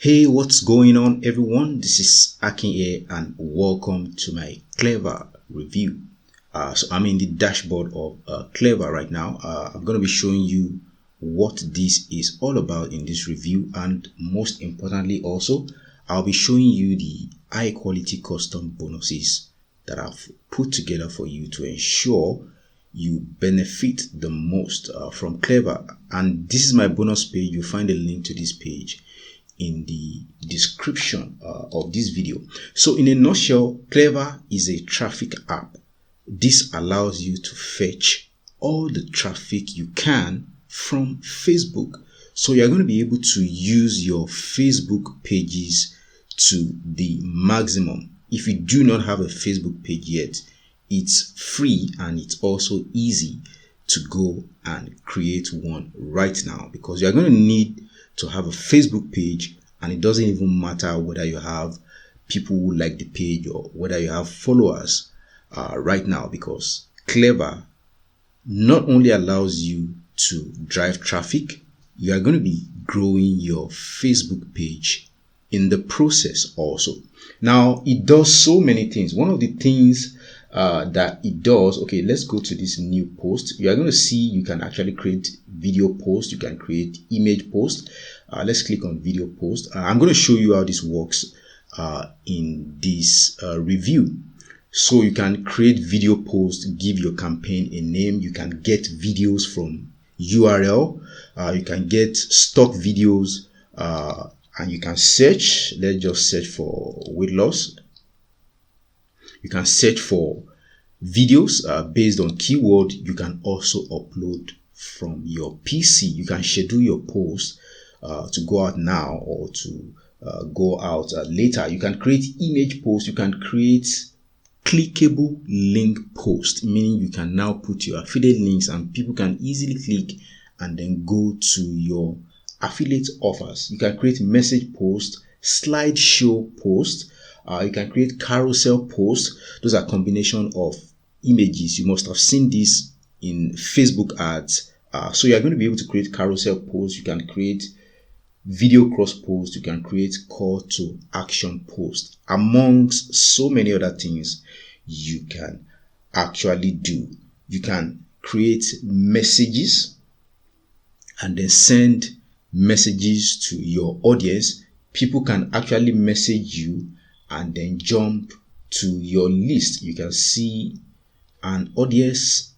Hey, what's going on, everyone? This is Akin here, and welcome to my Klever review. So I'm in the dashboard of Klever right now. I'm going to be showing you what this is all about in this review, and most importantly also, I'll be showing you the high quality custom bonuses that I've put together for you to ensure you benefit the most from Klever. And this is my bonus page. You'll find a link to this page in the description of this video. So in a nutshell, Klever is a traffic app. This allows you to fetch all the traffic you can from Facebook. So you're going to be able to use your Facebook pages to the maximum. If you do not have a Facebook page yet, it's free and it's also easy to go and create one right now, because you're going to need to have a Facebook page, and it doesn't even matter whether you have people who like the page or whether you have followers right now, because Klever not only allows you to drive traffic, you are going to be growing your Facebook page in the process also. Now, it does so many things. One of the things that it does, okay, let's go to this new post. You are going to see you can actually create video post, you can create image post. Let's click on video post. I'm going to show you how this works in this review. So you can create video post, give your campaign a name, you can get videos from URL, you can get stock videos, and you can search. Let's just search for weight loss. You can search for videos based on keyword. You can also upload from your PC. You can schedule your post to go out now or to go out later. You can create image posts. You can create clickable link post, meaning you can now put your affiliate links and people can easily click and then go to your affiliate offers. You can create message post, slideshow post. You can create carousel posts. Those are combination of images. You must have seen this in Facebook ads. So you're going to be able to create carousel posts. You can create video cross posts. You can create call to action posts, amongst so many other things you can actually do. You can create messages and then send messages to your audience. People can actually message you and then jump to your list. You can see an audience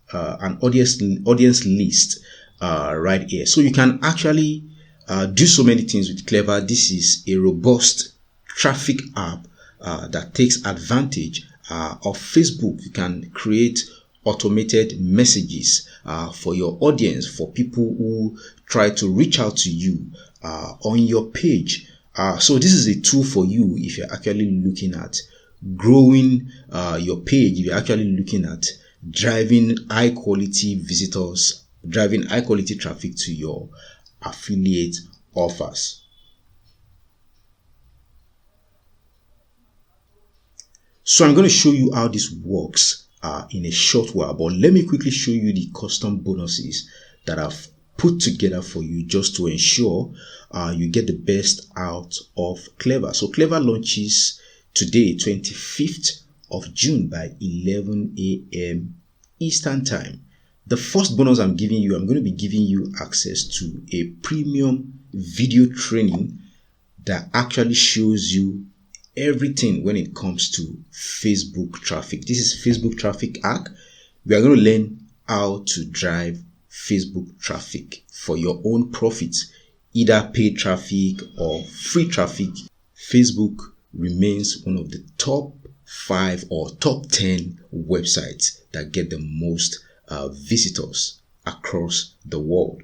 list right here. So you can actually do so many things with Klever. This is a robust traffic app that takes advantage of Facebook. You can create automated messages for your audience, for people who try to reach out to you on your page. So this is a tool for you if you're actually looking at growing your page, if you're actually looking at driving high quality visitors, driving high quality traffic to your affiliate offers. So I'm going to show you how this works in a short while, but let me quickly show you the custom bonuses that I've put together for you just to ensure you get the best out of Klever. So Klever launches today, 25th of June by 11 a.m. Eastern Time. The first bonus I'm giving you, I'm going to be giving you access to a premium video training that actually shows you everything when it comes to Facebook traffic. This is Facebook traffic hack. We are going to learn how to drive Facebook traffic for your own profits, either paid traffic or free traffic. Facebook remains one of the top 5 or top 10 websites that get the most visitors across the world.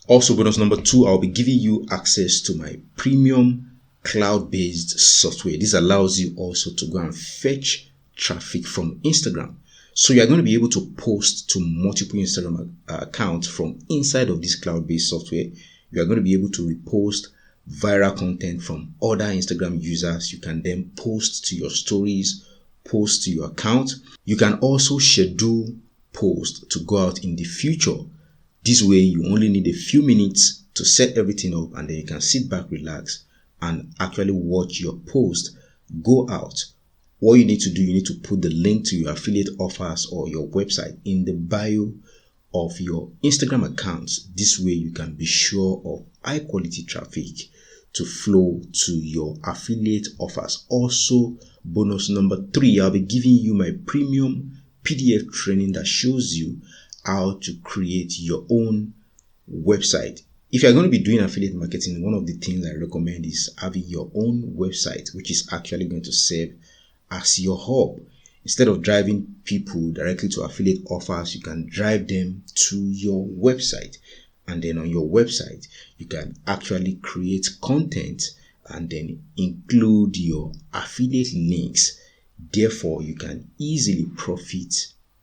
Also, bonus number 2, I'll be giving you access to my premium cloud-based software. This allows you also to go and fetch traffic from Instagram. So you're going to be able to post to multiple Instagram accounts from inside of this cloud-based software. You are going to be able to repost viral content from other Instagram users. You can then post to your stories, post to your account. You can also schedule posts to go out in the future. This way, you only need a few minutes to set everything up, and then you can sit back, relax, and actually watch your post go out, what you need to do, you need to put the link to your affiliate offers or your website in the bio of your Instagram accounts. This way you can be sure of high quality traffic to flow to your affiliate offers. Also, bonus number 3, I'll be giving you my premium PDF training that shows you how to create your own website. If you're going to be doing affiliate marketing, one of the things I recommend is having your own website, which is actually going to serve as your hub. Instead of driving people directly to affiliate offers, you can drive them to your website. And then on your website, you can actually create content and then include your affiliate links. Therefore, you can easily profit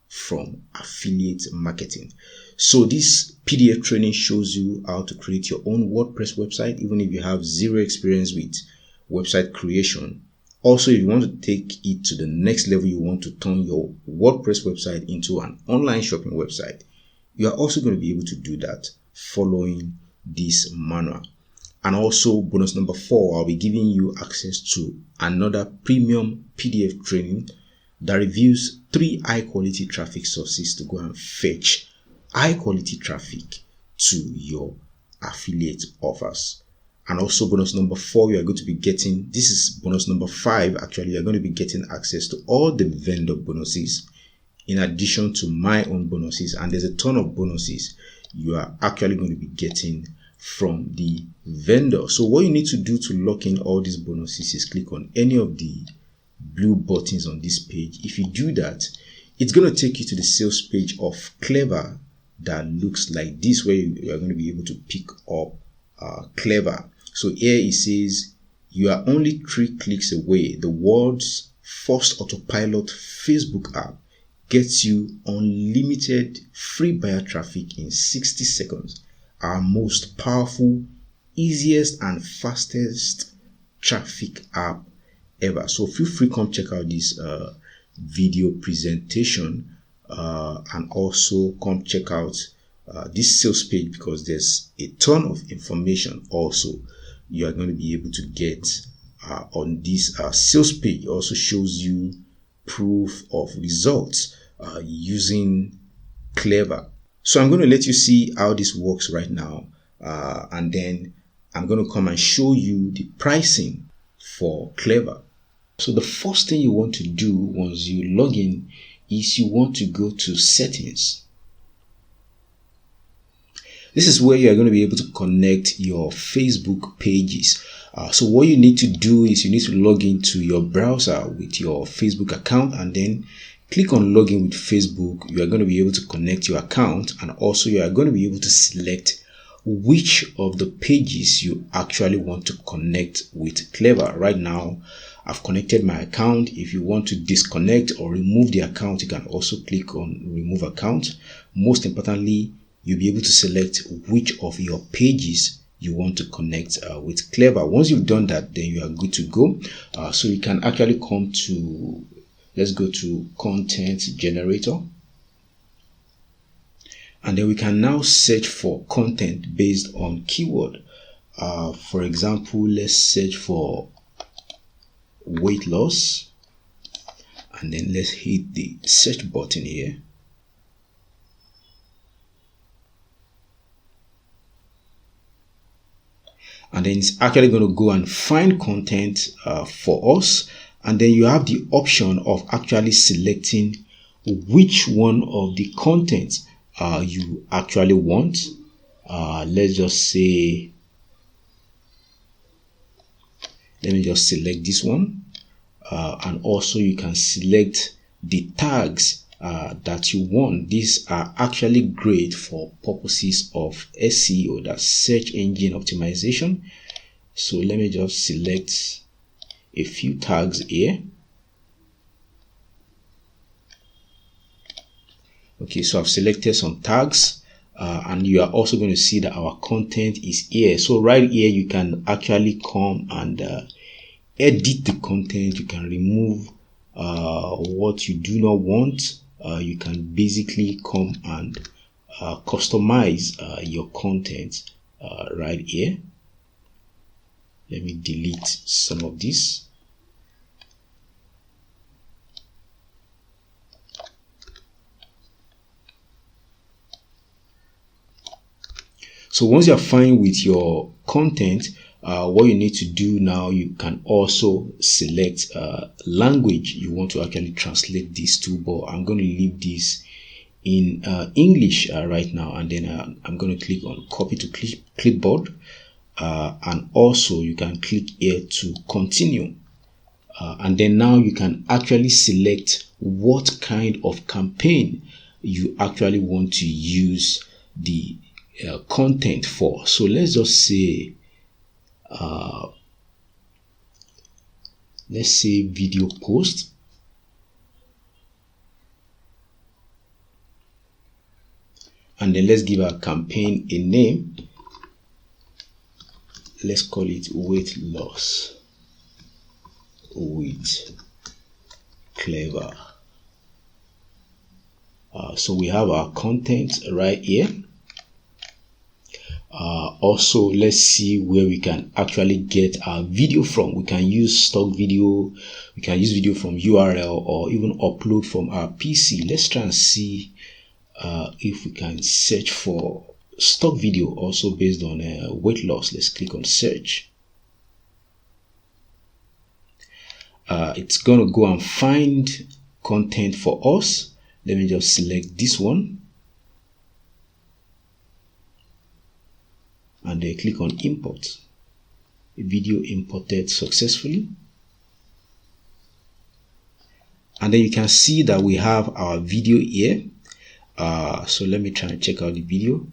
from affiliate marketing. So this PDF training shows you how to create your own WordPress website, even if you have zero experience with website creation. Also, if you want to take it to the next level, you want to turn your WordPress website into an online shopping website, you are also going to be able to do that following this manual. And also, bonus number 4, I'll be giving you access to another premium PDF training that reviews 3 high quality traffic sources to go and fetch high quality traffic to your affiliate offers. And also bonus number 4, you are going to be getting, this is bonus number 5 actually, you're going to be getting access to all the vendor bonuses in addition to my own bonuses. And there's a ton of bonuses you are actually going to be getting from the vendor. So what you need to do to lock in all these bonuses is click on any of the blue buttons on this page. If you do that, it's going to take you to the sales page of Klever that looks like this, where you are going to be able to pick up Klever. So here it says you are only 3 clicks away. The world's first autopilot Facebook app gets you unlimited free buyer traffic in 60 seconds. Our most powerful, easiest and fastest traffic app ever. So feel free to come check out this video presentation and also come check out this sales page, because there's a ton of information also you are going to be able to get on this sales page. It also shows you proof of results using Klever. So I'm going to let you see how this works right now, and then I'm going to come and show you the pricing for Klever. So the first thing you want to do once you log in is you want to go to settings. This is where you are going to be able to connect your Facebook pages. So what you need to do is you need to log into your browser with your Facebook account, and then click on login with Facebook. You are going to be able to connect your account, and also you are going to be able to select which of the pages you actually want to connect with Klever. Right now, I've connected my account. If you want to disconnect or remove the account, you can also click on remove account. Most importantly, you'll be able to select which of your pages you want to connect with Klever. Once you've done that, then you are good to go. So you can actually come to, let's go to content generator. And then we can now search for content based on keyword. For example, let's search for weight loss, and then let's hit the search button here. And then it's actually going to go and find content for us. And then you have the option of actually selecting which one of the content you actually want. Let's just say, let me just select this one. And also you can select the tags that you want. These are actually great for purposes of SEO, that's search engine optimization. So let me just select a few tags here. Okay, so I've selected some tags, and you are also going to see that our content is here. So right here, you can actually come and edit the content. You can remove what you do not want. You can basically come and customize your content right here. Let me delete some of this. So once you're fine with your content, what you need to do now, you can also select language you want to actually translate this to, but I'm going to leave this in English right now, and then I'm going to click on copy to clipboard, and also you can click here to continue, and then now you can actually select what kind of campaign you actually want to use the content for. So let's just say let's say video post, and then let's give our campaign a name. Let's call it weight loss with Klever. So we have our content right here. Also, let's see where we can actually get our video from. We can use stock video, we can use video from URL, or even upload from our PC. Let's try and see if we can search for stock video also based on weight loss. Let's click on search. It's gonna go and find content for us. Let me just select this one, and then click on import. Video imported successfully, and then you can see that we have our video here. So let me try and check out the video.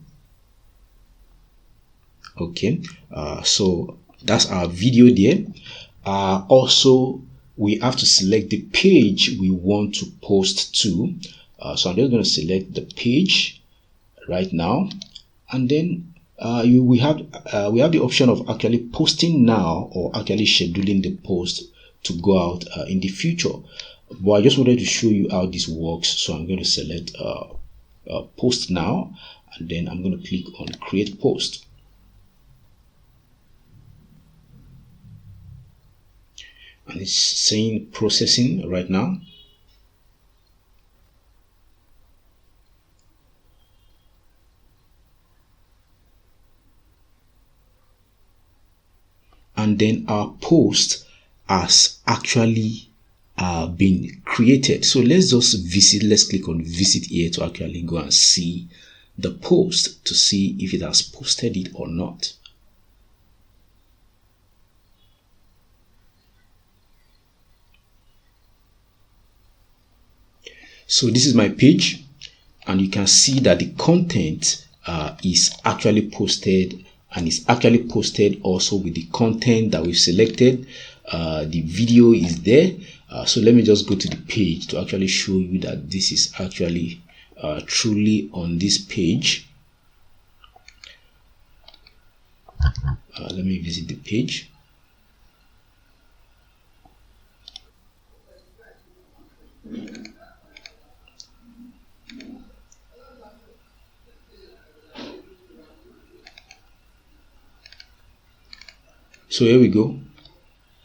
Okay, so that's our video there. Also, we have to select the page we want to post to. So I'm just going to select the page right now, and then we have the option of actually posting now or actually scheduling the post to go out in the future. But I just wanted to show you how this works, so I'm going to select post now, and then I'm going to click on create post. And it's saying processing right now. And then our post has actually been created. So let's just visit, let's click on visit here to actually go and see the post to see if it has posted it or not. So this is my page, and you can see that the content is actually posted, and it's actually posted also with the content that we've selected. The video is there. So let me just go to the page to actually show you that this is actually truly on this page. Let me visit the page. So here we go.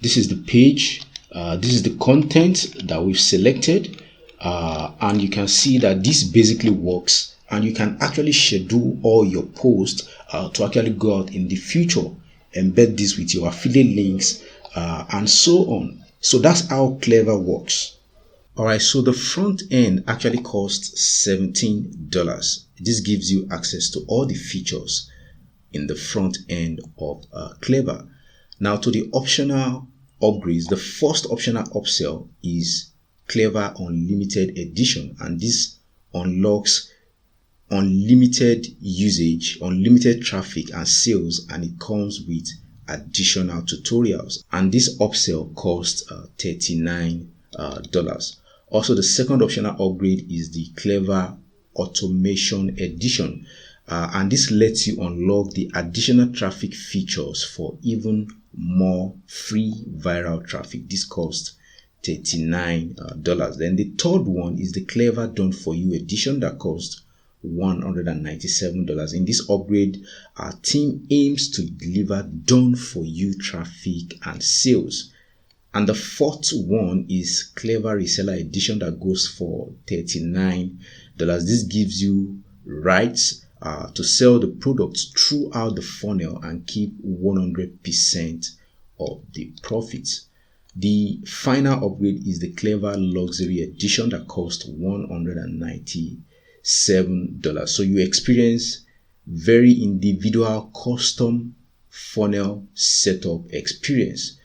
This is the page. This is the content that we've selected, and you can see that this basically works, and you can actually schedule all your posts to actually go out in the future, embed this with your affiliate links, and so on. So that's how Klever works. Alright, so the front end actually costs $17. This gives you access to all the features in the front end of Klever. Now to the optional upgrades, the first optional upsell is Klever Unlimited Edition, and this unlocks unlimited usage, unlimited traffic and sales, and it comes with additional tutorials, and this upsell costs $39. Also, the second optional upgrade is the Klever Automation Edition, and this lets you unlock the additional traffic features for even more free viral traffic. This costs $39. Then the third one is the Klever Done For You Edition that costs $197. In this upgrade, our team aims to deliver done for you traffic and sales. And the fourth one is Klever Reseller Edition that goes for $39. This gives you rights to sell the products throughout the funnel and keep 100% of the profits. The final upgrade is the Klever Luxury Edition that costs $197. So you experience very individual custom funnel setup experience.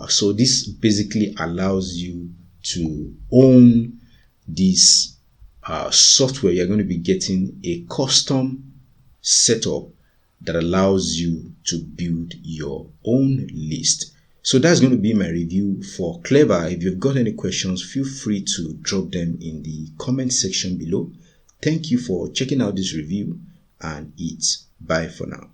So this basically allows you to own this software. You're going to be getting a custom setup that allows you to build your own list. So that's going to be my review for Klever. If you've got any questions, feel free to drop them in the comment section below. Thank you for checking out this review, and it's bye for now.